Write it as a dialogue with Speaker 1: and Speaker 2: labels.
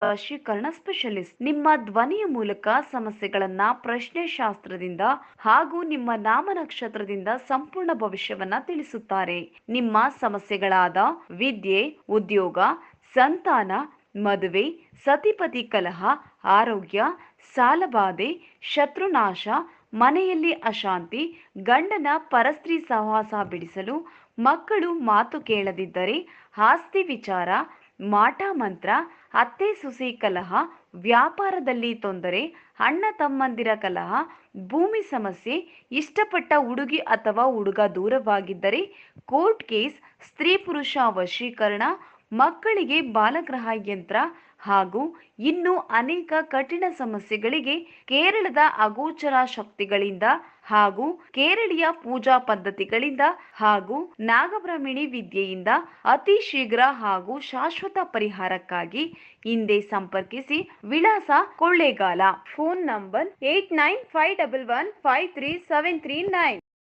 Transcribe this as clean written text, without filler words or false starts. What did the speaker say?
Speaker 1: ವಶೀಕರಣ ಸ್ಪೆಷಲಿಸ್ಟ್ ನಿಮ್ಮ ಧ್ವನಿಯ ಮೂಲಕ ಸಮಸ್ಯೆಗಳನ್ನ ಪ್ರಶ್ನೆ ಶಾಸ್ತ್ರದಿಂದ ಹಾಗೂ ನಿಮ್ಮ ನಾಮ ನಕ್ಷತ್ರದಿಂದ ಸಂಪೂರ್ಣ ಭವಿಷ್ಯವನ್ನ ತಿಳಿಸುತ್ತಾರೆ. ನಿಮ್ಮ ಸಮಸ್ಯೆಗಳಾದ ವಿದ್ಯೆ, ಉದ್ಯೋಗ, ಸಂತಾನ, ಮದುವೆ, ಸತಿಪತಿ ಕಲಹ, ಆರೋಗ್ಯ, ಸಾಲಬಾಧೆ, ಶತ್ರುನಾಶ, ಮನೆಯಲ್ಲಿ ಅಶಾಂತಿ, ಗಂಡನ ಪರಸ್ತ್ರೀ ಸಹವಾಸ ಬಿಡಿಸಲು, ಮಕ್ಕಳು ಮಾತು ಕೇಳದಿದ್ದರೆ, ಆಸ್ತಿ ವಿಚಾರ, ಮಾಟ ಮಂತ್ರ, ಅತ್ತೆ ಸೊಸೆ ಕಲಹ, ವ್ಯಾಪಾರದಲ್ಲಿ ತೊಂದರೆ, ಅಣ್ಣ ತಮ್ಮಂದಿರ ಕಲಹ, ಭೂಮಿ ಸಮಸ್ಯೆ, ಇಷ್ಟಪಟ್ಟ ಹುಡುಗಿ ಅಥವಾ ಹುಡುಗ ದೂರವಾಗಿದ್ದರೆ, ಕೋರ್ಟ್ ಕೇಸ್, ಸ್ತ್ರೀ ಪುರುಷ ವಶೀಕರಣ, ಮಕ್ಕಳಿಗೆ ಬಾಲಗ್ರಹ ಯಂತ್ರ ಹಾಗೂ ಇನ್ನು ಅನೇಕ ಕಠಿಣ ಸಮಸ್ಯೆಗಳಿಗೆ ಕೇರಳದ ಅಗೋಚರ ಶಕ್ತಿಗಳಿಂದ ಹಾಗೂ ಕೇರಳೀಯ ಪೂಜಾ ಪದ್ಧತಿಗಳಿಂದ ಹಾಗೂ ನಾಗಬ್ರಾಹ್ಮಣಿ ವಿದ್ಯೆಯಿಂದ ಅತಿ ಶೀಘ್ರ ಹಾಗೂ ಶಾಶ್ವತ ಪರಿಹಾರಕ್ಕಾಗಿ ಹಿಂದೆ ಸಂಪರ್ಕಿಸಿ. ವಿಳಾಸ ಕೊಳ್ಳೇಗಾಲ. Phone number 8951153739.